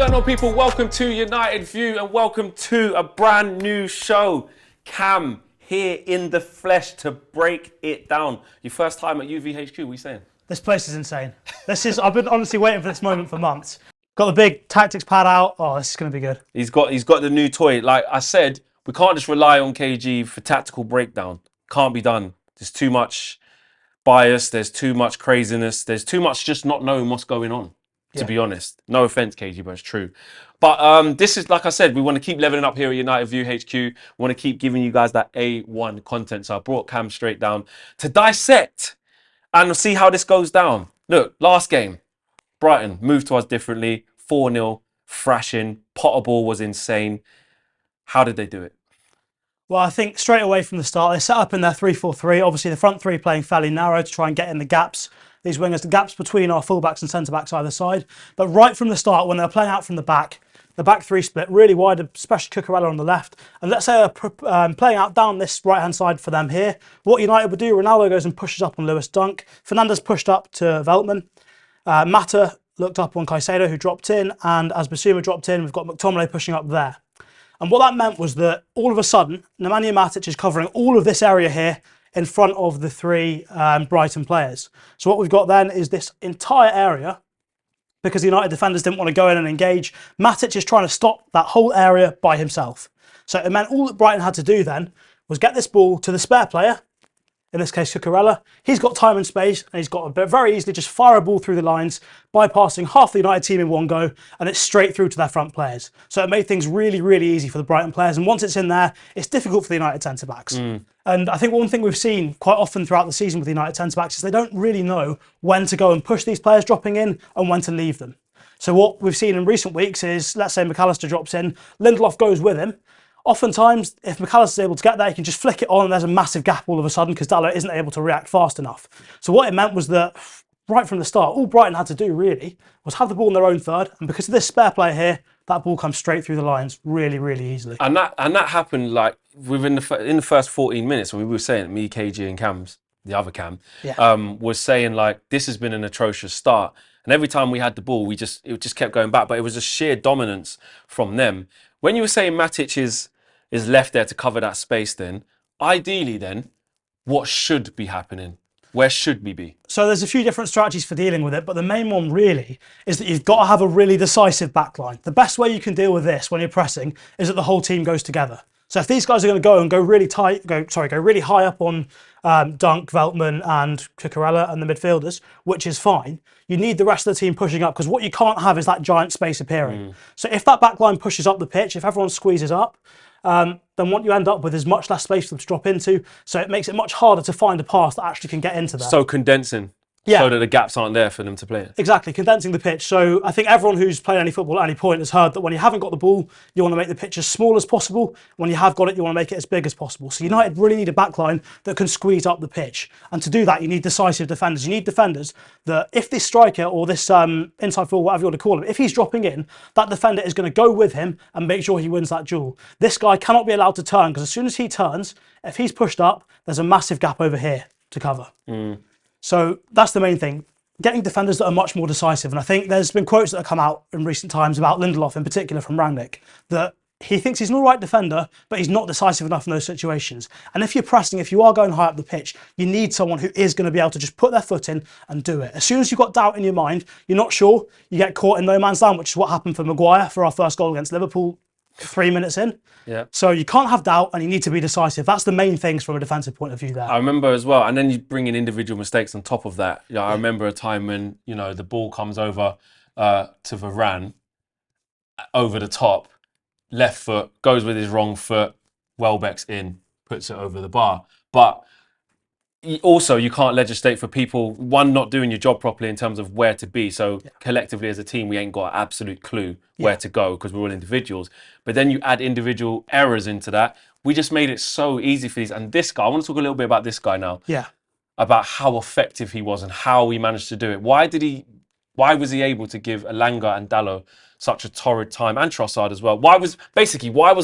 going on, people? Welcome to United View and welcome to a brand new show. Cam here in the flesh to break it down. Your first time at UVHQ, what are you saying? This place is insane. I've been honestly waiting for this moment for months. Got the big tactics pad out. Oh, this is going to be good. He's got the new toy. Like I said, we can't just rely on KG for tactical breakdown. Can't be done. There's too much bias. There's too much craziness. There's too much just not knowing what's going on. To be honest, no offense, KG, but it's true. But this is, like I said, we want to keep leveling up here at United View HQ. We want to keep giving you guys that A1 content. So I brought Cam straight down to dissect and see how this goes down. Look, last game, Brighton moved to us differently. 4-0, thrashing. Potter ball was insane. How did they do it? Well, I think straight away from the start, they set up in their 3-4-3. Obviously, the front three playing fairly narrow to try and get in the gaps. These wingers, the gaps between our fullbacks and centre-backs either side. But right from the start, when they're playing out from the back three split really wide, especially Cucurella on the left. And let's say they're playing out down this right-hand side for them here. What United would do, Ronaldo goes and pushes up on Lewis Dunk. Fernandes pushed up to Veltman. Mata looked up on Caicedo, who dropped in. And as Basuma dropped in, we've got McTominay pushing up there. And what that meant was that all of a sudden, Nemanja Matic is covering all of this area here in front of the three Brighton players. So what we've got then is this entire area, because the United defenders didn't want to go in and engage. Matic is trying to stop that whole area by himself. So it meant all that Brighton had to do then was get this ball to the spare player, in this case Cucurella. He's got time and space, and he's got to very easily just fire a ball through the lines, bypassing half the United team in one go, and it's straight through to their front players. So it made things really, really easy for the Brighton players, and once it's in there, it's difficult for the United centre-backs. And I think one thing we've seen quite often throughout the season with the United centre-backs is they don't really know when to go and push these players dropping in and when to leave them. So what we've seen in recent weeks is, let's say McAllister drops in, Lindelof goes with him. Oftentimes, if McAllister's able to get there, he can just flick it on and there's a massive gap all of a sudden because Dalot isn't able to react fast enough. So what it meant was that right from the start, all Brighton had to do really was have the ball in their own third, and because of this spare player here, that ball comes straight through the lines really, really easily. And that happened like in the first 14 minutes. We were saying, me, KG and Cam's, the other Cam, was saying like, this has been an atrocious start. And every time we had the ball, it just kept going back. But it was a sheer dominance from them. When you were saying Matic is left there to cover that space, then ideally, then what should be happening? Where should we be? So there's a few different strategies for dealing with it, but the main one really is that you've got to have a really decisive backline. The best way you can deal with this when you're pressing is that the whole team goes together. So if these guys are going to go really high up on Dunk, Veltman and Cucurella and the midfielders, which is fine, you need the rest of the team pushing up, because what you can't have is that giant space appearing. So if that backline pushes up the pitch, if everyone squeezes up, then what you end up with is much less space for them to drop into. So it makes it much harder to find a pass that actually can get into there. So condensing. Yeah. So that the gaps aren't there for them to play it. Exactly, condensing the pitch. So I think everyone who's played any football at any point has heard that when you haven't got the ball, you want to make the pitch as small as possible. When you have got it, you want to make it as big as possible. So United really need a backline that can squeeze up the pitch. And to do that, you need decisive defenders. You need defenders that if this striker or this inside forward, whatever you want to call him, if he's dropping in, that defender is going to go with him and make sure he wins that duel. This guy cannot be allowed to turn, because as soon as he turns, if he's pushed up, there's a massive gap over here to cover. So that's the main thing. Getting defenders that are much more decisive. And I think there's been quotes that have come out in recent times about Lindelof in particular from Rangnick, that he thinks he's an all right defender, but he's not decisive enough in those situations. And if you're pressing, if you are going high up the pitch, you need someone who is going to be able to just put their foot in and do it. As soon as you've got doubt in your mind, you're not sure, you get caught in no man's land, which is what happened for Maguire for our first goal against Liverpool 3 minutes in. Yeah. So you can't have doubt and you need to be decisive. That's the main things from a defensive point of view there. I remember as well, and then you bring in individual mistakes on top of that. I remember a time when, the ball comes over to Varane, over the top, left foot, goes with his wrong foot, Welbeck's in, puts it over the bar. But also, you can't legislate for people, one, not doing your job properly in terms of where to be. So collectively as a team, we ain't got an absolute clue where to go because we're all individuals. But then you add individual errors into that. We just made it so easy for these. And this guy, I want to talk a little bit about this guy now. Yeah. About how effective he was and how he managed to do it. Why was he able to give Elanga and Dalot such a torrid time, and Trossard as well? Why was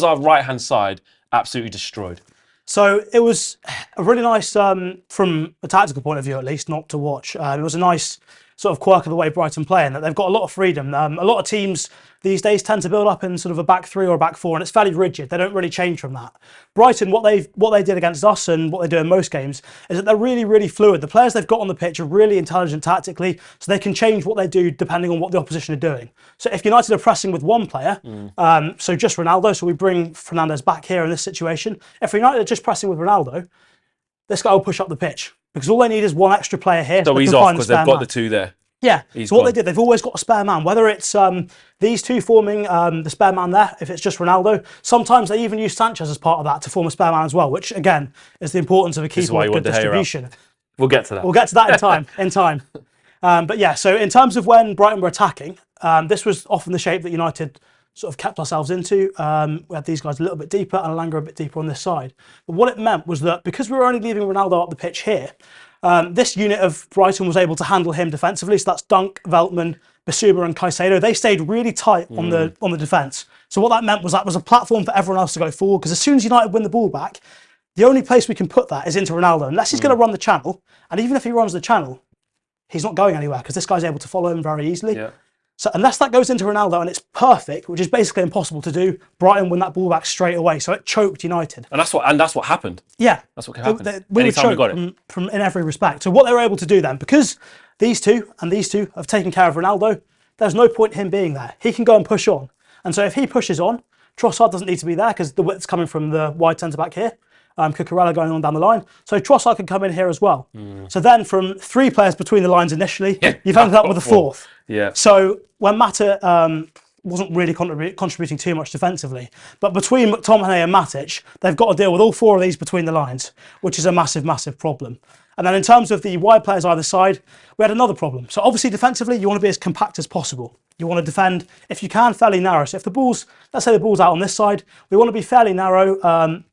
our right-hand side absolutely destroyed? So it was a really nice, from a tactical point of view at least, not to watch. It was a nice sort of quirk of the way Brighton play, and that they've got a lot of freedom. A lot of teams these days tend to build up in sort of a back three or a back four, and it's fairly rigid. They don't really change from that. Brighton, what they did against us and what they do in most games is that they're really, really fluid. The players they've got on the pitch are really intelligent tactically, so they can change what they do depending on what the opposition are doing. So if United are pressing with one player, so just Ronaldo, so we bring Fernandes back here in this situation. If United are just pressing with Ronaldo, this guy will push up the pitch because all they need is one extra player here. So he's off because they've got the two there. Yeah, so what they did, they've always got a spare man, whether it's these two forming the spare man there, if it's just Ronaldo. Sometimes they even use Sanchez as part of that to form a spare man as well, which again is the importance of a keeper with good distribution. We'll get to that. We'll get to that in time. But yeah, so in terms of when Brighton were attacking, this was often the shape that United sort of kept ourselves into. We had these guys a little bit deeper and Alanga a bit deeper on this side. But what it meant was that because we were only leaving Ronaldo up the pitch here, this unit of Brighton was able to handle him defensively. So that's Dunk, Veltman, Bissouma and Caicedo. They stayed really tight on the defence. So what that meant was that was a platform for everyone else to go forward, because as soon as United win the ball back, the only place we can put that is into Ronaldo, unless he's going to run the channel. And even if he runs the channel, he's not going anywhere because this guy's able to follow him very easily. Yeah. So unless that goes into Ronaldo and it's perfect, which is basically impossible to do, Brighton win that ball back straight away. So it choked United. And that's what happened. Yeah. That's what happened. We were choked from in every respect. So what they were able to do then, because these two and these two have taken care of Ronaldo, there's no point in him being there. He can go and push on. And so if he pushes on, Trossard doesn't need to be there because the width's coming from the wide centre-back here. Cucurella going on down the line. So Trossard can come in here as well. So then from three players between the lines initially, you've ended up with a fourth. Yeah. So when Mata wasn't really contributing too much defensively, but between McTominay and Matic, they've got to deal with all four of these between the lines, which is a massive, massive problem. And then in terms of the wide players either side, we had another problem. So obviously defensively, you want to be as compact as possible. You want to defend, if you can, fairly narrow. So if the ball's, let's say the ball's out on this side, we want to be fairly narrow.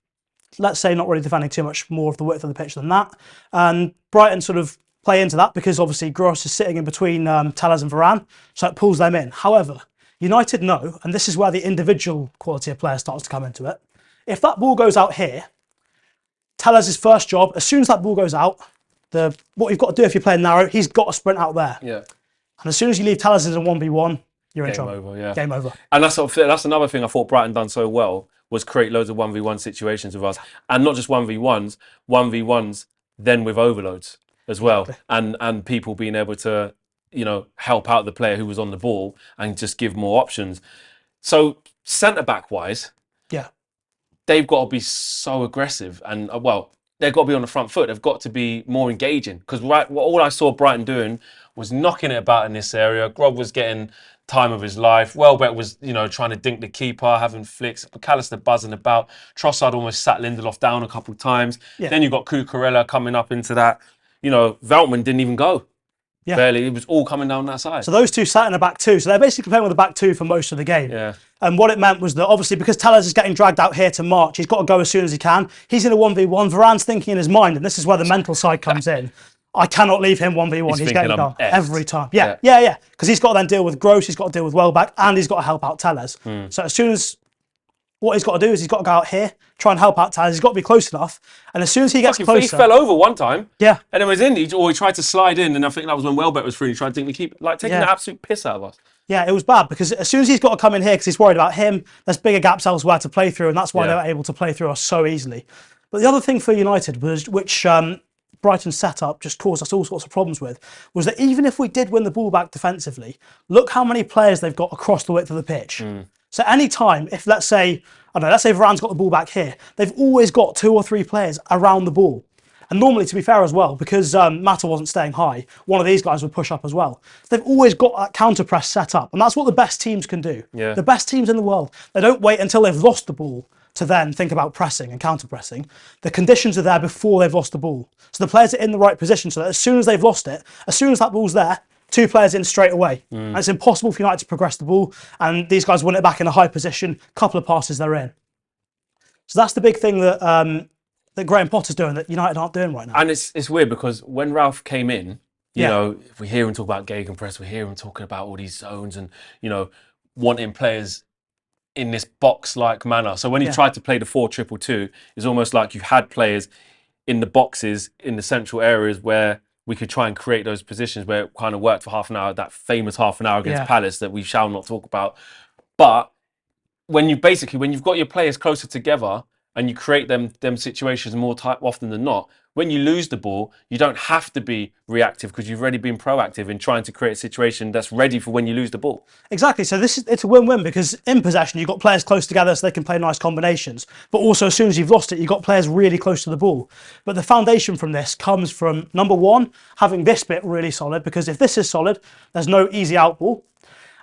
Let's say not really defending too much more of the width of the pitch than that. And Brighton sort of play into that because obviously Gross is sitting in between Telles and Varane, so it pulls them in. However, United know, and this is where the individual quality of player starts to come into it, if that ball goes out here, Telles' first job, as soon as that ball goes out, what you've got to do if you're playing narrow, he's got to sprint out there. Yeah. And as soon as you leave Telles in a 1v1, you're in trouble. Game over, yeah. Game over. And that's another thing I thought Brighton done so well, was create loads of 1v1 situations with us. And not just 1v1s, then with overloads as well. Exactly. And people being able to, help out the player who was on the ball and just give more options. So centre-back wise, yeah, they've got to be so aggressive and, they've got to be on the front foot. They've got to be more engaging. Because all I saw Brighton doing was knocking it about in this area. Grob was getting time of his life. Welbeck was, trying to dink the keeper, having flicks. McAllister buzzing about. Trossard almost sat Lindelof down a couple of times. Yeah. Then you got Cucurella coming up into that. Veltman didn't even go. Yeah. Barely. It was all coming down that side. So those two sat in a back two. So they're basically playing with a back two for most of the game. Yeah. And what it meant was that obviously because Telles is getting dragged out here to march, he's got to go as soon as he can. He's in a 1v1. Varane's thinking in his mind, and this is where the mental side comes in. I cannot leave him 1v1. He's getting done every time. Yeah. Because he's got to then deal with Gross, he's got to deal with Welbeck, and he's got to help out Telles. So as soon as what he's got to do is he's got to go out here, try and help out Telles. He's got to be close enough. And as soon as he gets closer... He fell over one time. Yeah. And it was in, he tried to slide in, and I think that was when Welbeck was free. He tried to think to keep, taking the absolute piss out of us. Yeah, it was bad because as soon as he's got to come in here because he's worried about him, there's bigger gaps elsewhere to play through, and that's why they were able to play through us so easily. But the other thing for United was, which Brighton's setup just caused us all sorts of problems with, was that even if we did win the ball back defensively, look how many players they've got across the width of the pitch. So any time, if let's say Varane's got the ball back here, they've always got 2 or 3 players around the ball. And normally, to be fair as well, because Mata wasn't staying high, one of these guys would push up as well. So they've always got that counter press set up. And that's what the best teams can do. Yeah. The best teams in the world, they don't wait until they've lost the ball to then think about pressing and counter pressing. The conditions are there before they've lost the ball. So the players are in the right position so that as soon as they've lost it, as soon as that ball's there, 2 players in straight away. And it's impossible for United to progress the ball. And these guys win it back in a high position, couple of passes they're in. So that's the big thing that Graham Potter's doing that United aren't doing right now. And it's weird because when Ralph came in, if we hear him talk about gegenpress, we hear him talking about all these zones and, wanting players in this box-like manner. So when he tried to play the 4-2-2, it's almost like you've had players in the boxes, in the central areas where we could try and create those positions where it kind of worked for half an hour, that famous half an hour against Yeah. Palace that we shall not talk about. But when you've got your players closer together and you create them situations more often than not, when you lose the ball, you don't have to be reactive because you've already been proactive in trying to create a situation that's ready for when you lose the ball. Exactly. So it's a win-win because in possession you've got players close together so they can play nice combinations. But also as soon as you've lost it, you've got players really close to the ball. But the foundation from this comes from number one, having this bit really solid, because if this is solid, there's no easy out ball.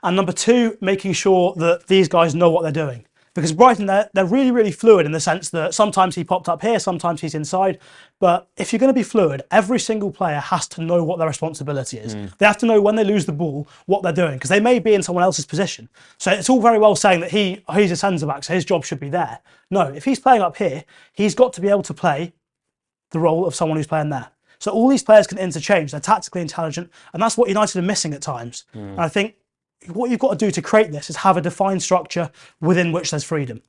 And number two, making sure that these guys know what they're doing. Because Brighton, they're really, really fluid in the sense that sometimes he popped up here, sometimes he's inside. But if you're going to be fluid, every single player has to know what their responsibility is. They have to know when they lose the ball, what they're doing, because they may be in someone else's position. So it's all very well saying that he's a centre-back, so his job should be there. No, if he's playing up here, he's got to be able to play the role of someone who's playing there. So all these players can interchange. They're tactically intelligent, and that's what United are missing at times. And I think what you've got to do to create this is have a defined structure within which there's freedom.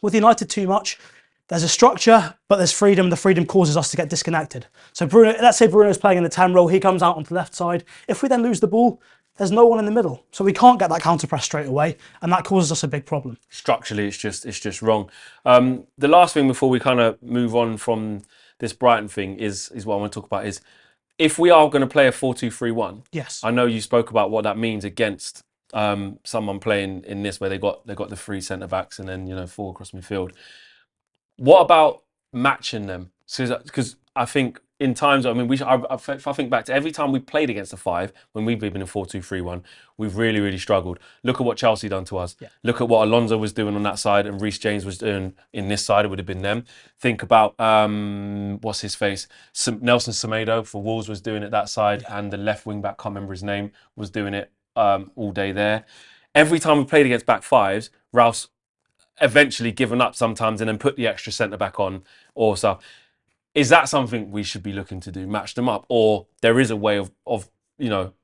With United too much, there's a structure, but there's freedom. The freedom causes us to get disconnected. So Bruno, let's say Bruno's playing in the 10 role, he comes out onto the left side. If we then lose the ball, there's no one in the middle. So we can't get that counter press straight away, and that causes us a big problem. Structurally, it's just wrong. The last thing before we kind of move on from this Brighton thing is what I want to talk about is, if we are going to play a 4-2-3-1, yes, I know you spoke about what that means against someone playing in this where they got the three centre backs and then four across midfield. What about matching them? Because I think in times, I mean, if I think back to every time we played against a five when we've been in a 4-2-3-1, we've really, really struggled. Look at what Chelsea done to us. Yeah. Look at what Alonso was doing on that side and Reece James was doing in this side. It would have been them. Think about what's his face, Nelson Semedo for Wolves was doing it that side, and the left wing back, can't remember his name, was doing it all day there. Every time we played against back fives, Ralph's eventually given up sometimes and then put the extra centre back on or stuff. Is that something we should be looking to do, match them up? Or there is a way of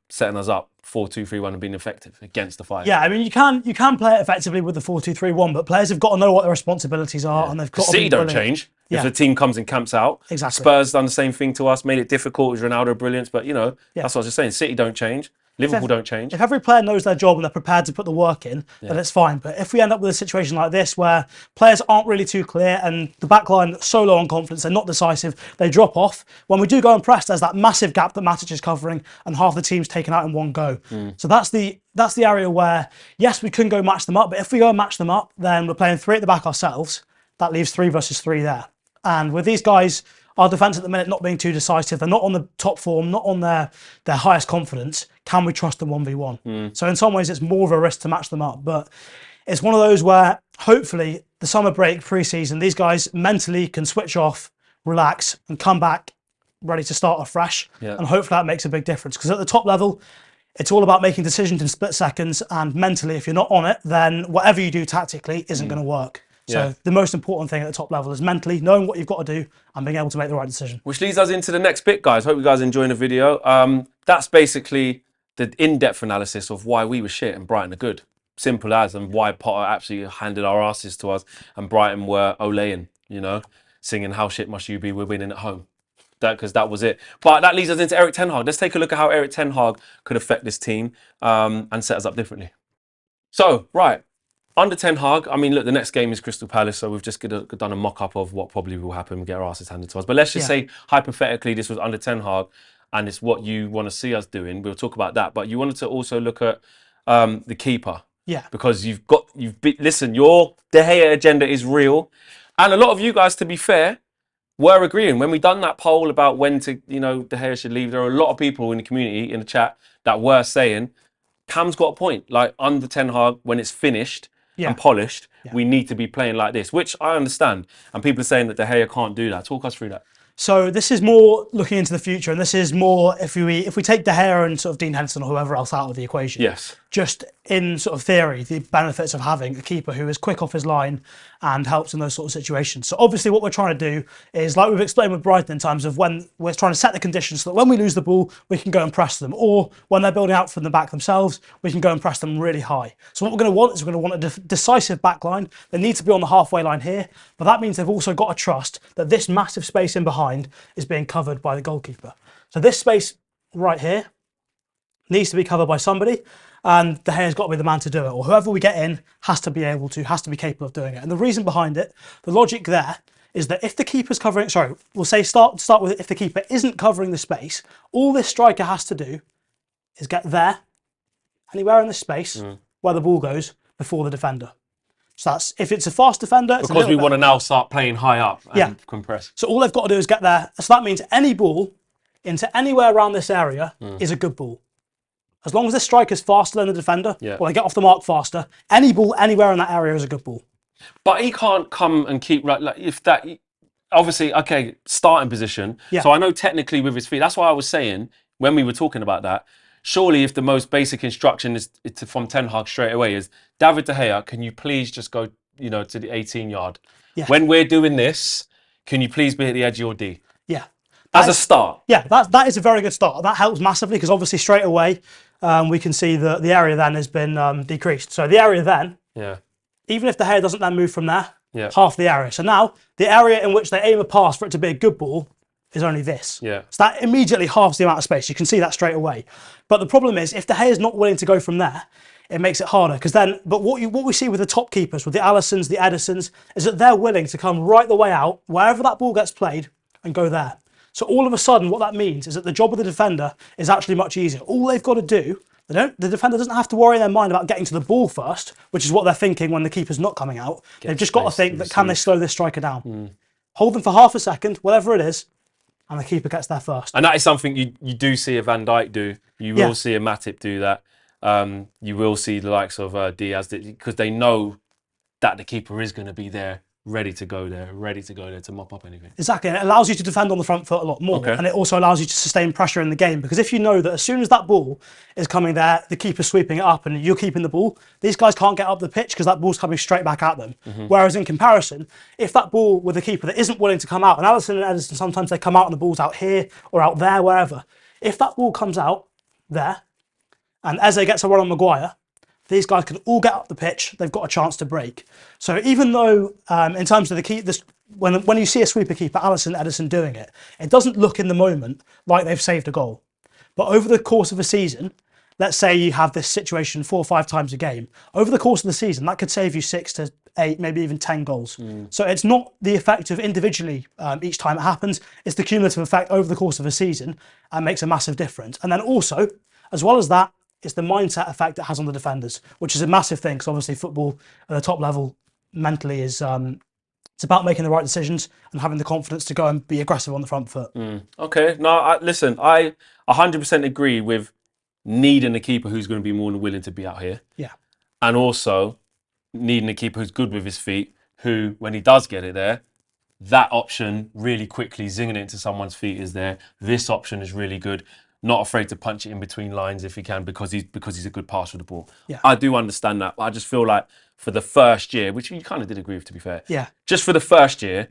setting us up 4-2-3-1 and being effective against the five? Yeah, I mean, you can play it effectively with the 4-2-3-1, but players have got to know what their responsibilities are, and they've got to City be don't brilliant. change Yeah. if the team comes and camps out. Exactly. Spurs done the same thing to us, made it difficult with Ronaldo brilliance, but that's what I was just saying. City don't change. Liverpool don't change. If every player knows their job and they're prepared to put the work in, then it's fine. But if we end up with a situation like this where players aren't really too clear and the back line so low on confidence, they're not decisive, they drop off. When we do go and press, there's that massive gap that Matic is covering and half the team's taken out in one go. So that's the area where, yes, we can go match them up, but if we go and match them up, then we're playing three at the back ourselves. That leaves 3 versus 3 there. And with these guys, our defence at the minute not being too decisive, they're not on the top form, not on their highest confidence. Can we trust them 1v1? So in some ways, it's more of a risk to match them up. But it's one of those where hopefully the summer break, pre-season, these guys mentally can switch off, relax, and come back ready to start afresh. Yeah. And hopefully that makes a big difference. Because at the top level, it's all about making decisions in split seconds. And mentally, if you're not on it, then whatever you do tactically isn't going to work. So the most important thing at the top level is mentally knowing what you've got to do and being able to make the right decision. Which leads us into the next bit, guys. Hope you guys are enjoying the video. That's basically the in-depth analysis of why we were shit and Brighton are good. Simple as, and why Potter absolutely handed our asses to us and Brighton were olaying, singing "How shit must you be? We're winning at home." Because that was it. But that leads us into Erik ten Hag. Let's take a look at how Erik ten Hag could affect this team and set us up differently. So, right. Under Ten Hag, I mean, look, the next game is Crystal Palace, so we've just done a mock-up of what probably will happen. We get our asses handed to us. But let's just say, hypothetically, this was under Ten Hag, and it's what you want to see us doing. We'll talk about that. But you wanted to also look at the keeper. Yeah. Because listen, your De Gea agenda is real. And a lot of you guys, to be fair, were agreeing. When we done that poll about when De Gea should leave, there are a lot of people in the community, in the chat, that were saying, Cam's got a point. Like, under Ten Hag, when it's finished, and polished, we need to be playing like this, which I understand. And people are saying that De Gea can't do that. Talk us through that. So this is more looking into the future, and this is more if we take De Gea and sort of Dean Henderson or whoever else out of the equation. Yes. just in sort of theory, the benefits of having a keeper who is quick off his line and helps in those sort of situations. So obviously what we're trying to do is, like we've explained with Brighton, in terms of when we're trying to set the conditions so that when we lose the ball, we can go and press them. Or when they're building out from the back themselves, we can go and press them really high. So what we're going to want is we're going to want a decisive back line. They need to be on the halfway line here, but that means they've also got to trust that this massive space in behind is being covered by the goalkeeper. So this space right here needs to be covered by somebody, and De Gea's got to be the man to do it, or whoever we get in has to be capable of doing it. And the reason behind it, the logic there, is that if the keeper's covering, we'll say start with if the keeper isn't covering the space, all this striker has to do is get there, anywhere in the space where the ball goes, before the defender. So that's, if it's a fast defender, it's because we want to now start playing high up and compress. So all they've got to do is get there. So that means any ball into anywhere around this area is a good ball. As long as the striker's faster than the defender, or they get off the mark faster, any ball anywhere in that area is a good ball. But he can't come and keep, like if that, obviously, okay, starting position. So I know technically with his feet, that's why I was saying, when we were talking about that, surely if the most basic instruction is from Ten Hag straight away is, David De Gea, can you please just go, to the 18-yard? Yeah. When we're doing this, can you please be at the edge of your D? Yeah. As a start. Yeah, that is a very good start. That helps massively because obviously straight away we can see that the area then has been decreased. So the area then, even if De Gea doesn't then move from there, half the area. So now the area in which they aim a pass for it to be a good ball is only this. So that immediately halves the amount of space. You can see that straight away. But the problem is, if De Gea is not willing to go from there, it makes it harder. Because then, but what we see with the top keepers, with the Alissons, the Edersons, is that they're willing to come right the way out, wherever that ball gets played, and go there. So all of a sudden, what that means is that the job of the defender is actually much easier. All they've got to do, the defender doesn't have to worry in their mind about getting to the ball first, which is what they're thinking when the keeper's not coming out. They've just got to think that can they slow this striker down? Hold them for half a second, whatever it is, and the keeper gets there first. And that is something you do see a Van Dijk do. You will see a Matip do that. You will see the likes of Diaz, because they know that the keeper is going to be there, ready to go there to mop up anything. Exactly, and it allows you to defend on the front foot a lot more, and it also allows you to sustain pressure in the game, because if you know that as soon as that ball is coming there, the keeper's sweeping it up and you're keeping the ball, these guys can't get up the pitch because that ball's coming straight back at them. Whereas in comparison, if that ball with a keeper that isn't willing to come out, and Alisson and Ederson, sometimes they come out and the ball's out here or out there, wherever. If that ball comes out there and Eze gets a run on Maguire, these guys can all get up the pitch. They've got a chance to break. So even though, in terms of the key, when you see a sweeper keeper, Alisson, Ederson doing it, it doesn't look in the moment like they've saved a goal. But over the course of a season, let's say you have this situation 4 or 5 times a game. Over the course of the season, that could save you 6 to 8, maybe even 10 goals. So it's not the effect of individually each time it happens. It's the cumulative effect over the course of a season and makes a massive difference. And then also, as well as that, it's the mindset effect it has on the defenders, which is a massive thing, because obviously football at the top level mentally is it's about making the right decisions and having the confidence to go and be aggressive on the front foot. Okay, no, listen, I 100% agree with needing a keeper who's going to be more than willing to be out here. Yeah. And also needing a keeper who's good with his feet, who, when he does get it there, that option really quickly zinging it into someone's feet is there. This option is really good. Not afraid to punch it in between lines if he can, because he's a good passer of the ball. Yeah. I do understand that, but I just feel like for the first year, which you kind of did agree with, to be fair. Yeah. Just for the first year,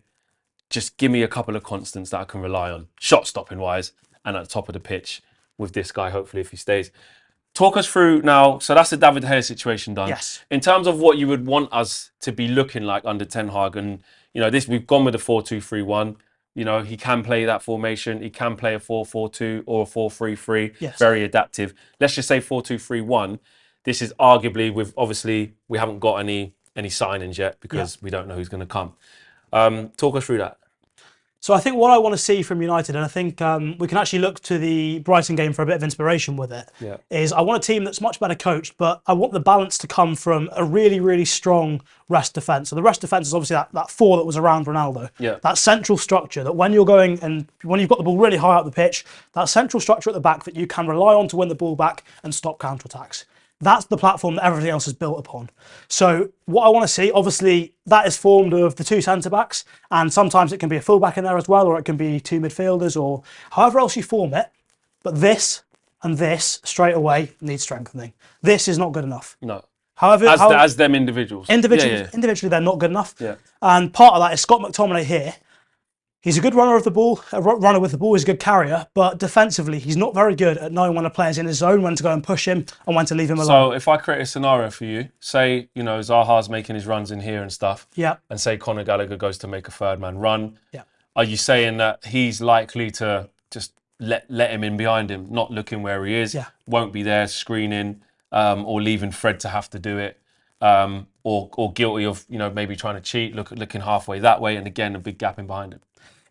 just give me a couple of constants that I can rely on, shot stopping wise, and at the top of the pitch with this guy, hopefully, if he stays. Talk us through now. So that's the David De Gea situation done. Yes. In terms of what you would want us to be looking like under Ten Hag, and this, we've gone with a 4-2-3-1. He can play that formation. He can play a 4-4-2 or a 4-3-3. Yes. Very adaptive. Let's just say 4-2-3-1. This is arguably, obviously we haven't got any signings yet because we don't know who's going to come. Talk us through that. So I think what I want to see from United, and I think we can actually look to the Brighton game for a bit of inspiration with it, is I want a team that's much better coached, but I want the balance to come from a really, really strong rest defence. So the rest defence is obviously that 4 that was around Ronaldo. Yeah. That central structure that when you're going and when you've got the ball really high up the pitch, that central structure at the back that you can rely on to win the ball back and stop counter-attacks. That's the platform that everything else is built upon. So what I want to see, obviously, that is formed of the 2 centre-backs, and sometimes it can be a fullback in there as well, or it can be 2 midfielders, or however else you form it. But this, and this straight away needs strengthening. This is not good enough. No. However, As them individuals. individually they're not good enough. Yeah. And part of that is Scott McTominay here. He's a good runner of the ball, runner with the ball. He's a good carrier, but defensively, he's not very good at knowing when a player's in his zone, when to go and push him, and when to leave him alone. So if I create a scenario for you, say, Zaha's making his runs in here and stuff, Yeah. and say Conor Gallagher goes to make a third man run, Yeah. are you saying that he's likely to just let him in behind him, not looking where he is, Yeah. won't be there screening, or leaving Fred to have to do it, or guilty of maybe trying to cheat, looking halfway that way, and again a big gap in behind him?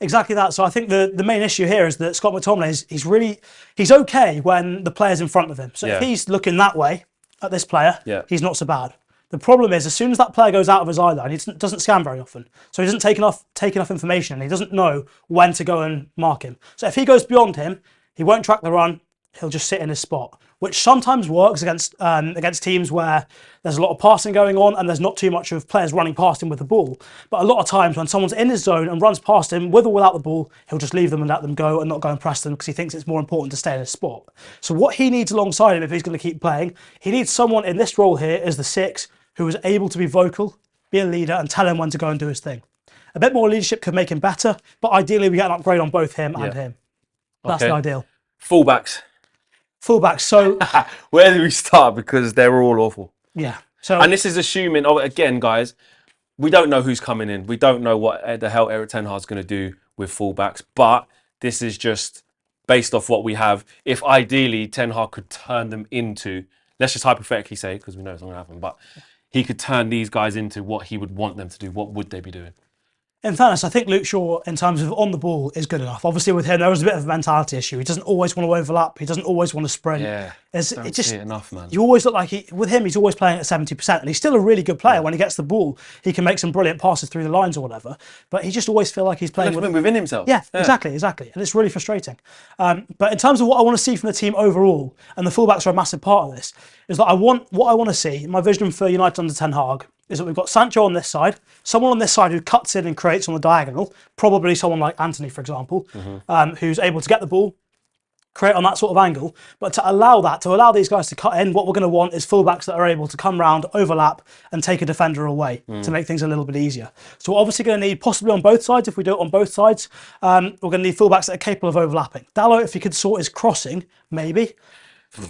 Exactly that. So I think the main issue here is that Scott McTominay he's okay when the player's in front of him. So if he's looking that way at this player, he's not so bad. The problem is as soon as that player goes out of his eye line, he doesn't scan very often. So he doesn't take enough information, and he doesn't know when to go and mark him. So if he goes beyond him, he won't track the run. He'll just sit in his spot, which sometimes works against teams where there's a lot of passing going on and there's not too much of players running past him with the ball. But a lot of times when someone's in his zone and runs past him with or without the ball, he'll just leave them and let them go and not go and press them because he thinks it's more important to stay in his spot. So what he needs alongside him if he's going to keep playing, he needs someone in this role here as the 6 who is able to be vocal, be a leader and tell him when to go and do his thing. A bit more leadership could make him better, but ideally we get an upgrade on both him and him. That's the ideal. Fullbacks. So Where do we start? Because they're all awful. yeah. And this is assuming, again, guys, we don't know who's coming in. We don't know what the hell Erik ten Hag's going to do with fullbacks. But this is just based off what we have. If ideally Ten Hag could turn them into, let's just hypothetically say, because we know it's not going to happen, but he could turn these guys into what he would want them to do, what would they be doing? In fairness, I think Luke Shaw, in terms of on the ball, is good enough. Obviously, with him, there was a bit of a mentality issue. He doesn't always want to overlap. He doesn't always want to sprint. Yeah, don't see it enough, man. You always look like with him, he's always playing at 70%, and he's still a really good player. When he gets the ball, he can make some brilliant passes through the lines or whatever. But he just always feels like he's playing within himself. Yeah, exactly, and it's really frustrating. But in terms of what I want to see from the team overall, and the fullbacks are a massive part of this, is that what I want to see. My vision for United under Ten Hag is that we've got Sancho on this side, someone on this side who cuts in and creates on the diagonal, probably someone like Anthony, for example, who's able to get the ball, create on that sort of angle. But to allow these guys to cut in, what we're going to want is fullbacks that are able to come round, overlap, and take a defender away to make things a little bit easier. So we're obviously going to need, possibly on both sides, if we do it on both sides, we're going to need fullbacks that are capable of overlapping. Dalot, if he could sort his crossing, maybe.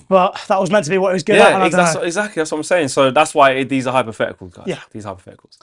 But that was meant to be what he was good at. Exactly. That's what I'm saying. So that's why these are hypotheticals, guys. Yeah. These are hypotheticals.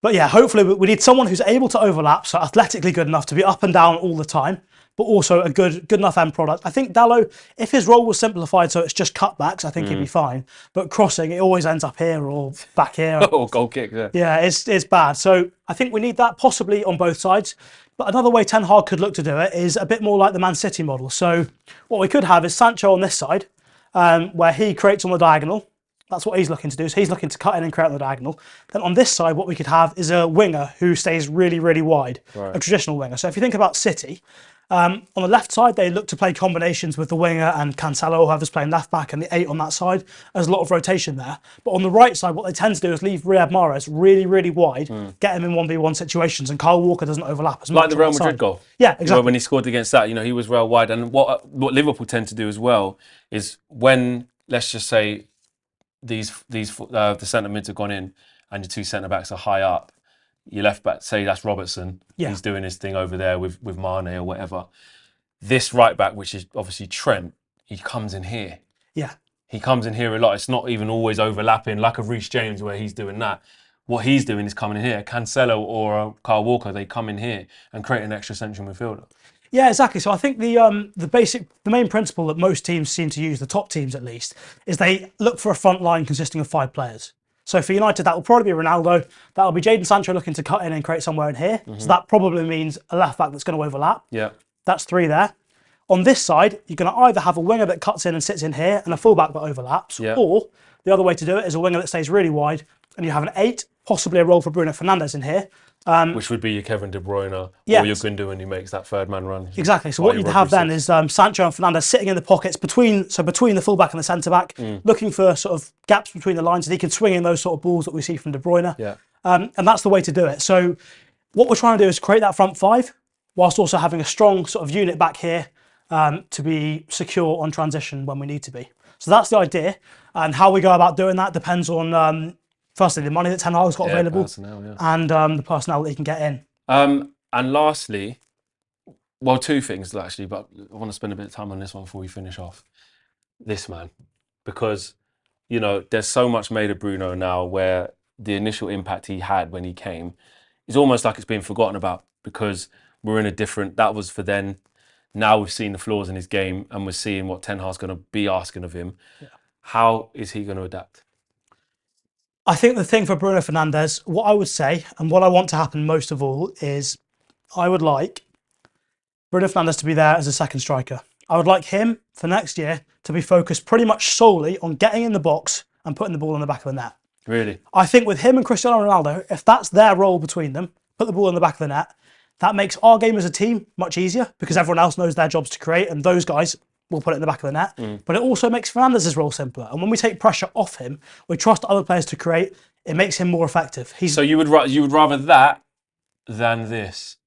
But yeah, hopefully we need someone who's able to overlap, so athletically good enough to be up and down all the time, but also a good enough end product. I think Dalot, if his role was simplified so it's just cutbacks, I think he'd be fine. But crossing, it always ends up here or back here. Or goal kick, yeah. Yeah, it's bad. So I think we need that possibly on both sides. But another way Ten Hag could look to do it is a bit more like the Man City model. So what we could have is Sancho on this side, where he creates on the diagonal. That's what he's looking to do. So he's looking to cut in and create on the diagonal. Then on this side, what we could have is a winger who stays really, really wide, a traditional winger. So if you think about City, on the left side, they look to play combinations with the winger and Cancelo, whoever's playing left back, and the 8 on that side. There's a lot of rotation there. But on the right side, what they tend to do is leave Riyad Mahrez really, really wide, get him in 1v1 situations, and Kyle Walker doesn't overlap as much. Like the Real Madrid goal. Yeah, exactly. When he scored against that, he was real wide. And what Liverpool tend to do as well is when, let's just say, the centre mids have gone in and your 2 centre backs are high up, your left back, say that's Robertson, he's doing his thing over there with Mane or whatever. This right back, which is obviously Trent, he comes in here. Yeah. He comes in here a lot. It's not even always overlapping like a Reece James where he's doing that. What he's doing is coming in here. Cancelo or Kyle Walker, they come in here and create an extra central midfielder. Yeah, exactly. So I think the main principle that most teams seem to use, the top teams at least, is they look for a front line consisting of 5 players. So for United, that will probably be Ronaldo. That will be Jadon Sancho looking to cut in and create somewhere in here. So that probably means a left back that's going to overlap. Yeah. That's 3 there. On this side, you're going to either have a winger that cuts in and sits in here and a fullback that overlaps, or the other way to do it is a winger that stays really wide and you have an 8, possibly a role for Bruno Fernandes in here. Which would be your Kevin De Bruyne or your Gundogan when he makes that third man run. Exactly. So what you'd have then is Sancho and Fernandes sitting in the pockets between the fullback and the centre back, looking for sort of gaps between the lines, and he can swing in those sort of balls that we see from De Bruyne. Yeah. And that's the way to do it. So what we're trying to do is create that front 5, whilst also having a strong sort of unit back here, to be secure on transition when we need to be. So that's the idea. And how we go about doing that depends on, firstly, the money that Ten Hag's got available personnel, yeah. and the personnel that he can get in. And lastly, well, two things actually, but I want to spend a bit of time on this one before we finish off. This man, because there's so much made of Bruno now, where the initial impact he had when he came is almost like it's been forgotten about, because we're in a different. That was for then. Now we've seen the flaws in his game, and we're seeing what Ten Hag's going to be asking of him. Yeah. How is he going to adapt? I think the thing for Bruno Fernandes, what I would say, and what I want to happen most of all, is I would like Bruno Fernandes to be there as a second striker. I would like him for next year to be focused pretty much solely on getting in the box and putting the ball in the back of the net. Really? I think with him and Cristiano Ronaldo, if that's their role between them, put the ball in the back of the net, that makes our game as a team much easier, because everyone else knows their jobs to create, and those guys will put it in the back of the net. But it also makes Fernandes' role simpler. And when we take pressure off him, we trust other players to create, it makes him more effective. So you would rather that than this?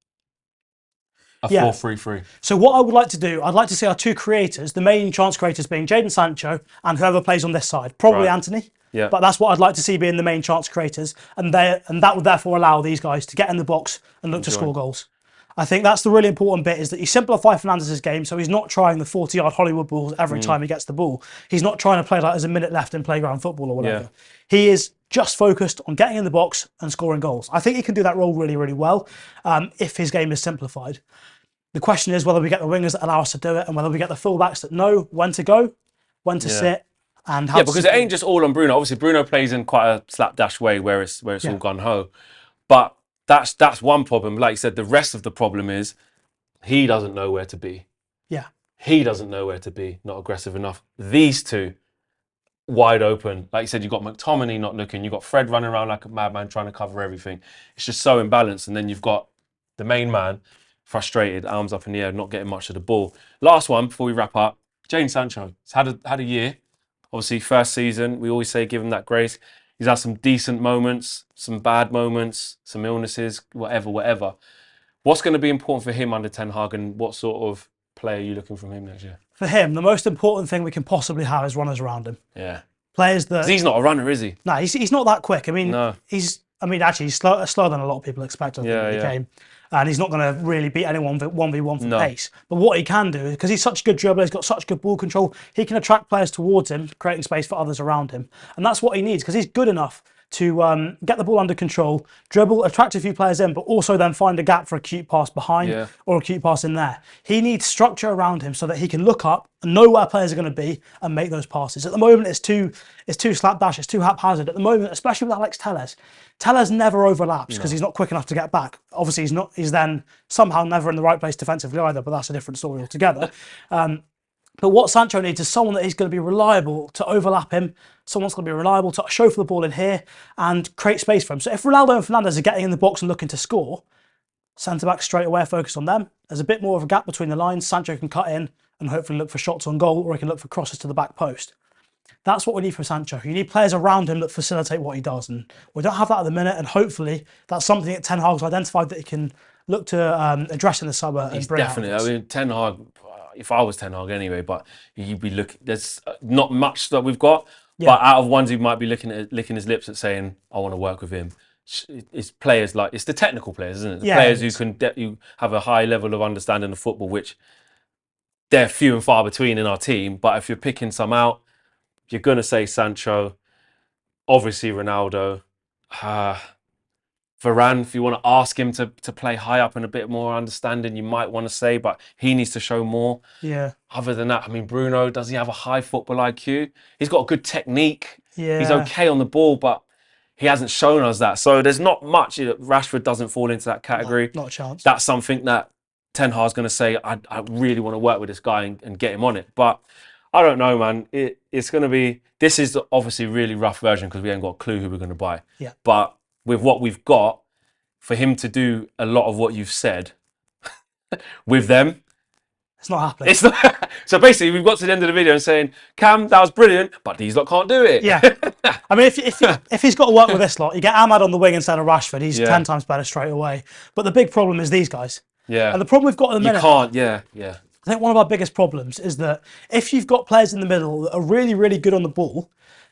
A 4-3-3. So what I would like to do, I'd like to see our two creators, the main chance creators being Jadon Sancho and whoever plays on this side, probably Anthony. Yeah. But that's what I'd like to see being the main chance creators, and that would therefore allow these guys to get in the box and look to score goals. I think that's the really important bit, is that you simplify Fernandes' game, so he's not trying the 40-yard Hollywood balls every time he gets the ball. He's not trying to play like there's a minute left in playground football or whatever. Yeah. He is just focused on getting in the box and scoring goals. I think he can do that role really, really well if his game is simplified. The question is whether we get the wingers that allow us to do it, and whether we get the fullbacks that know when to go, when to sit, and how. Yeah, because it ain't just all on Bruno. Obviously, Bruno plays in quite a slapdash way, where it's all gun ho. But that's one problem. Like you said, the rest of the problem is he doesn't know where to be. Yeah, he doesn't know where to be. Not aggressive enough. These two wide open. Like you said, you got McTominay not looking. You got Fred running around like a madman trying to cover everything. It's just so imbalanced. And then you've got the main man, frustrated, arms up in the air, not getting much of the ball. Last one before we wrap up, Jadon Sancho. He's had a year. Obviously, first season, we always say give him that grace. He's had some decent moments, some bad moments, some illnesses, whatever. What's going to be important for him under Ten Hag, and what sort of player are you looking from him next year? For him, the most important thing we can possibly have is runners around him. Yeah. Players that... 'Cause he's not a runner, is he? No, he's not that quick. I mean, no. He's slower than a lot of people expect in the game. And he's not going to really beat anyone 1v1 for pace. But what he can do, because he's such a good dribbler, he's got such good ball control, he can attract players towards him, creating space for others around him. And that's what he needs, because he's good enough to get the ball under control, dribble, attract a few players in, but also then find a gap for a cute pass behind or a cute pass in there. He needs structure around him so that he can look up and know where players are going to be and make those passes. At the moment, it's too slapdash, it's too haphazard. At the moment, especially with Alex Telles, Telles never overlaps because he's not quick enough to get back. Obviously, he's then somehow never in the right place defensively either, but that's a different story altogether. But what Sancho needs is someone that is going to be reliable to overlap him, someone's going to be reliable to show for the ball in here and create space for him. So if Ronaldo and Fernandes are getting in the box and looking to score, centre-back straight away focus on them. There's a bit more of a gap between the lines. Sancho can cut in and hopefully look for shots on goal, or he can look for crosses to the back post. That's what we need for Sancho. You need players around him that facilitate what he does, and we don't have that at the minute, and hopefully that's something that Ten Hag's identified that he can look to address in the summer and bring definitely out. I mean, Ten Hag, if I was Ten Hag anyway, but you'd be looking, there's not much that we've got, but out of ones he might be licking his lips at saying, I want to work with him. It's players like, it's the technical players, isn't it? The players who can who have a high level of understanding of football, which they're few and far between in our team. But if you're picking some out, you're going to say Sancho, obviously Ronaldo, Varane, if you want to ask him to play high up and a bit more understanding, you might want to say, but he needs to show more. Yeah. Other than that, I mean, Bruno, does he have a high football IQ? He's got a good technique. Yeah. He's okay on the ball, but he hasn't shown us that. So there's not much. Rashford doesn't fall into that category. Not a chance. That's something that Ten Hag's going to say, I really want to work with this guy and get him on it. But I don't know, man. It's going to be, this is obviously a really rough version because we ain't got a clue who we're going to buy. Yeah. But with what we've got, for him to do a lot of what you've said with them, it's not happening. It's not. So basically, we've got to the end of the video and saying, Cam, that was brilliant, but these lot can't do it. Yeah. I mean, if he's got to work with this lot, you get Ahmad on the wing instead of Rashford, he's 10 times better straight away. But the big problem is these guys. Yeah. And the problem we've got at the minute... You can't, yeah. I think one of our biggest problems is that if you've got players in the middle that are really, really good on the ball,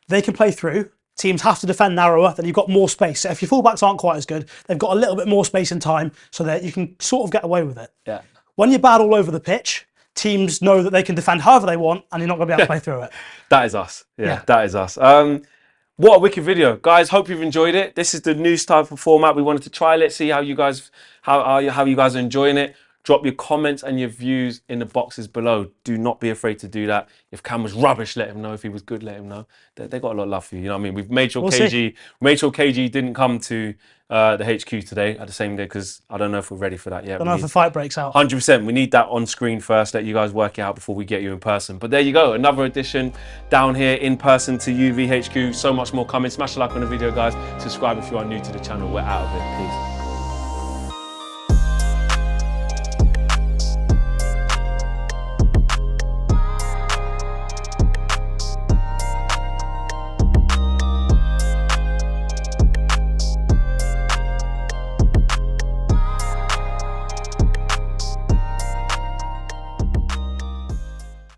they can play through. Teams have to defend narrower, then you've got more space. So if your fullbacks aren't quite as good, they've got a little bit more space and time so that you can sort of get away with it. Yeah. When you're bad all over the pitch, teams know that they can defend however they want and you're not going to be able to play through it. That is us. Yeah, Yeah. that is us. What a wicked video, guys! Hope you've enjoyed it. This is the new type of format. We wanted to trial it, see how you guys how you guys are enjoying it. Drop your comments and your views in the boxes below. Do not be afraid to do that. If Cam was rubbish, let him know. If he was good, let him know. They got a lot of love for you. You know what I mean? We've made sure KG didn't come to the HQ today at the same day because I don't know if we're ready for that yet. I don't know if a fight breaks out. 100%. We need that on screen first. Let you guys work it out before we get you in person. But there you go. Another edition down here in person to UVHQ. So much more coming. Smash a like on the video, guys. Subscribe if you are new to the channel. We're out of it. Peace.